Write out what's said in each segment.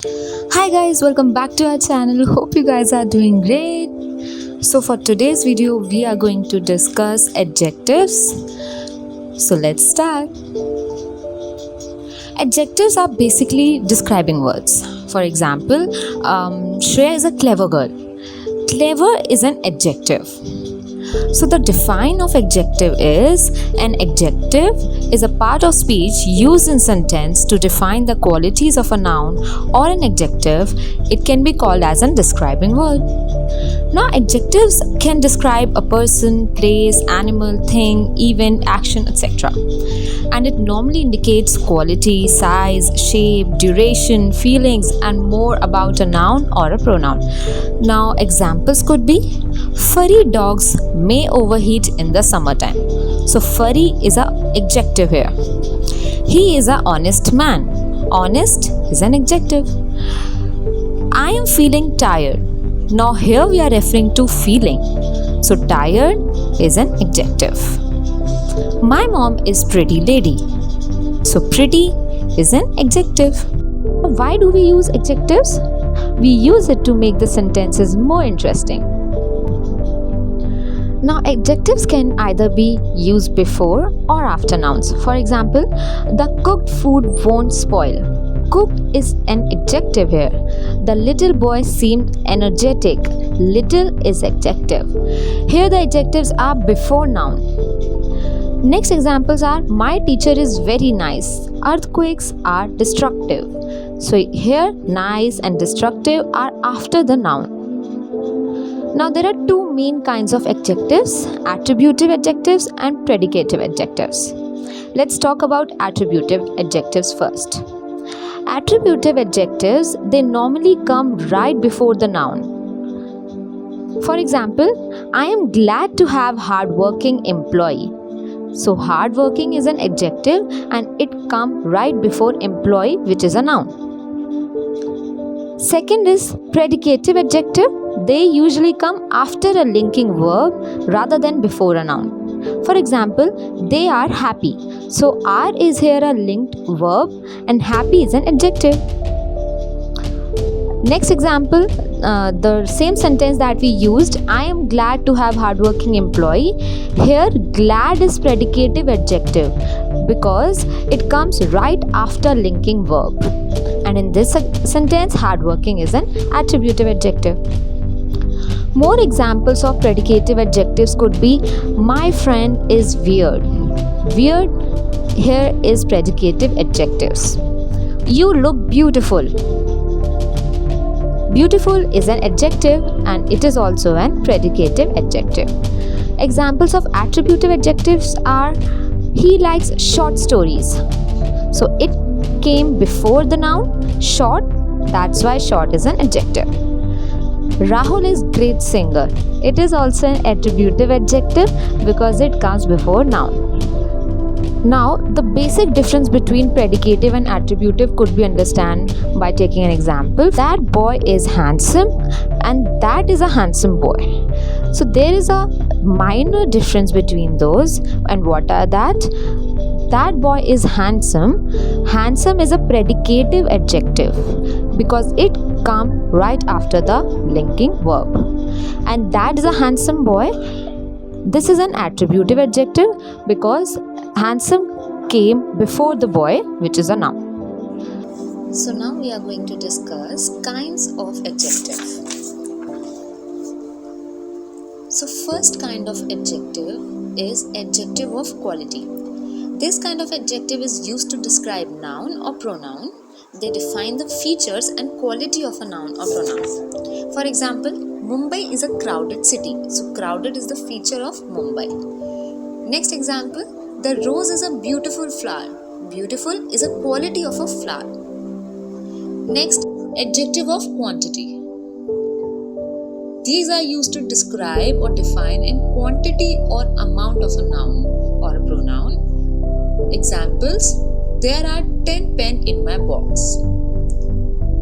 Hi guys, welcome back to our channel. Hope you guys are doing great. So for today's video, we are going to discuss adjectives. So let's start. Adjectives are basically describing words. For example, Shreya is a clever girl. Clever is an adjective. So the define of adjective is an adjective is a part of speech used in sentence to define the qualities of a noun or an adjective. It can be called as a describing word. Now adjectives can describe a person, place, animal, thing, event, action, etc. And it normally indicates quality, size, shape, duration, feelings and more about a noun or a pronoun. Now examples could be furry dogs may overheat in the summertime. So furry is an adjective here. He is an honest man. Honest is an adjective. I am feeling tired. Now here we are referring to feeling. So tired is an adjective. My mom is pretty lady. So pretty is an adjective. Why do we use adjectives? We use it to make the sentences more interesting. Now adjectives can either be used before or after nouns. For example, the cooked food won't spoil. Cooked is an adjective here. The little boy seemed energetic. Little is adjective. Here the adjectives are before noun. Next examples are my teacher is very nice. Earthquakes are destructive. So here nice and destructive are after the noun. Now there are two main kinds of adjectives, attributive adjectives and predicative adjectives. Let's talk about attributive adjectives first. Attributive adjectives, they normally come right before the noun. For example, I am glad to have hardworking employee. So hardworking is an adjective and it comes right before employee, which is a noun. Second is predicative adjective. They usually come after a linking verb rather than before a noun. For example, they are happy. So are is here a linked verb and happy is an adjective. Next example, the same sentence that we used, I am glad to have hardworking employee. Here glad is predicative adjective because it comes right after linking verb. And in this sentence, hardworking is an attributive adjective. More examples of predicative adjectives could be my friend is weird. Weird here is predicative adjectives. You look beautiful. Beautiful is an adjective and it is also an predicative adjective. Examples of attributive adjectives are he likes short stories. So it came before the noun short, that's why short is an adjective. Rahul is great singer. It is also an attributive adjective because it comes before noun. Now, the basic difference between predicative and attributive could be understood by taking an example. That boy is handsome and that is a handsome boy. So there is a minor difference between those, and what are that? That boy is handsome. Handsome is a predicative adjective because it comes right after the linking verb. And that is a handsome boy. This is an attributive adjective because handsome came before the boy, which is a noun. So now we are going to discuss kinds of adjective. So first kind of adjective is adjective of quality. This kind of adjective is used to describe noun or pronoun. They define the features and quality of a noun or pronoun. For example, Mumbai is a crowded city. So crowded is the feature of Mumbai. Next example, the rose is a beautiful flower. Beautiful is a quality of a flower. Next, adjective of quantity. These are used to describe or define in quantity or amount of a noun or a pronoun. Examples, there are 10 pens in my box.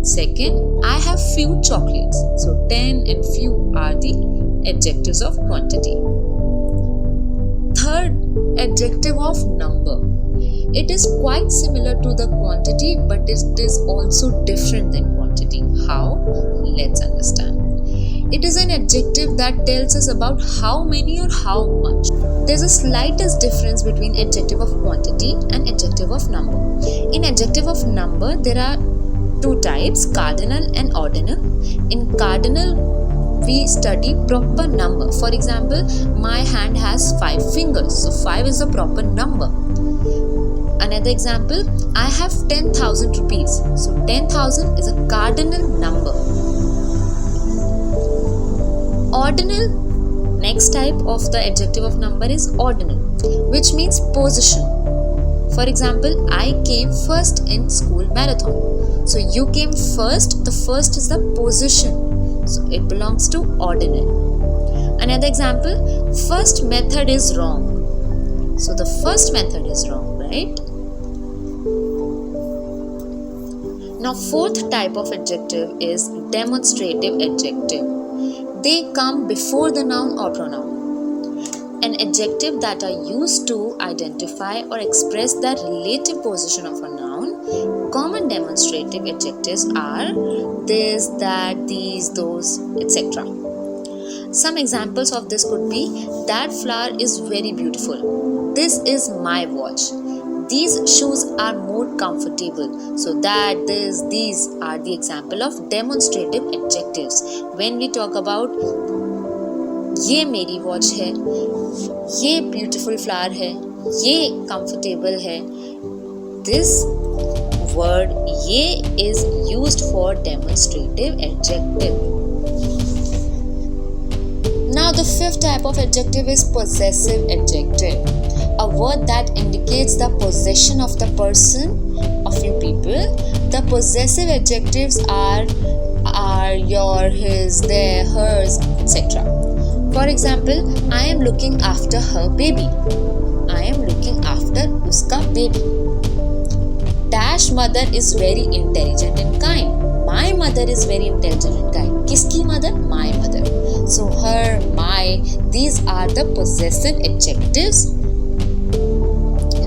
Second, I have few chocolates. So 10 and few are the adjectives of quantity. Third, adjective of number. It is quite similar to the quantity but it is also different than quantity. It is an adjective that tells us about how many or how much. There's a slightest difference between adjective of quantity and adjective of number. In adjective of number, there are two types, cardinal and ordinal. In cardinal, we study proper number. For example, my hand has 5 fingers, so 5 is a proper number. Another example, I have 10,000 rupees, so 10,000 is a cardinal number. Ordinal, next type of the adjective of number is ordinal, which means position. For example, I came first in school marathon. So you came first, the first is the position. So it belongs to ordinal. Another example, first method is wrong. So the first method is wrong, right? Now fourth type of adjective is demonstrative adjective. They come before the noun or pronoun. An adjective that are used to identify or express the relative position of a noun. Common demonstrative adjectives are this, that, these, those, etc. Some examples of this could be, that flower is very beautiful. This is my watch. These shoes are more comfortable. So that, this, these are the example of demonstrative adjectives. When we talk about ये मेरी watch है, ये beautiful flower है, ये comfortable है, this word ये is used for demonstrative adjective. Now the fifth type of adjective is possessive adjective. A word that indicates the possession of the person, a few people. The possessive adjectives are your, his, their, hers, etc. For example, I am looking after her baby. I am looking after uska baby. Dash mother is very intelligent and kind. My mother is very intelligent and kind. Kiski mother? My mother. So her, my, these are the possessive adjectives.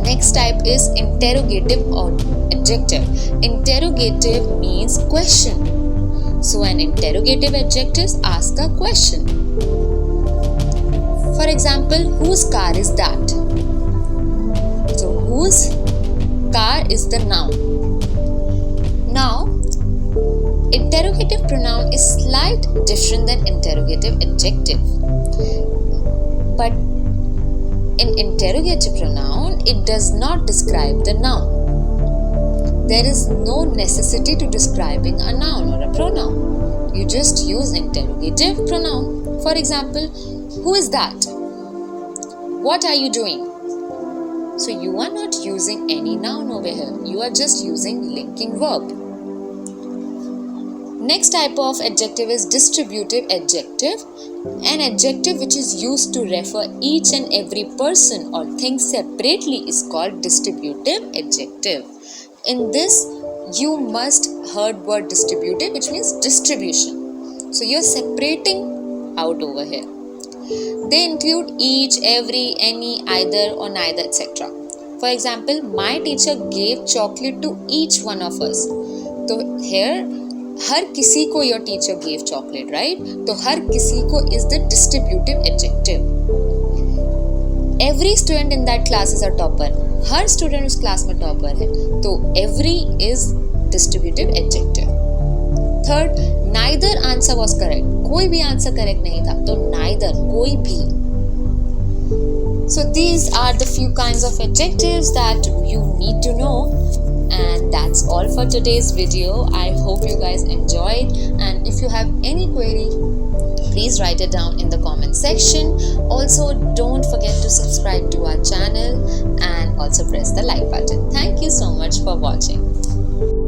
Next type is interrogative or adjective. Interrogative means question. So an interrogative adjective asks a question. For example, whose car is that? So whose car is the noun. Now, interrogative pronoun is slightly different than interrogative adjective. But in interrogative pronoun, it does not describe the noun. There is no necessity to describing a noun or a pronoun. You just use interrogative pronoun. For example, who is that? What are you doing? So you are not using any noun over here. You are just using linking verb. Next type of adjective is distributive adjective. An adjective which is used to refer each and every person or thing separately is called distributive adjective. In this, you must heard word distributive, which means distribution. So you're separating out over here. They include each, every, any, either or neither, etc. For example, my teacher gave chocolate to each one of us. So here, हर किसी को your teacher gave chocolate, right? तो हर किसी को is the distributive adjective. Every student in that class is a topper. Her student उस class में topper है. तो every is distributive adjective. Third, neither answer was correct. कोई भी answer correct नहीं था. तो neither, कोई भी. So these are the few kinds of adjectives that you need to know. And that's all for today's video. I hope you guys enjoyed, and if you have any query, please write it down in the comment section. Also, don't forget to subscribe to our channel and also press the like button. Thank you so much for watching.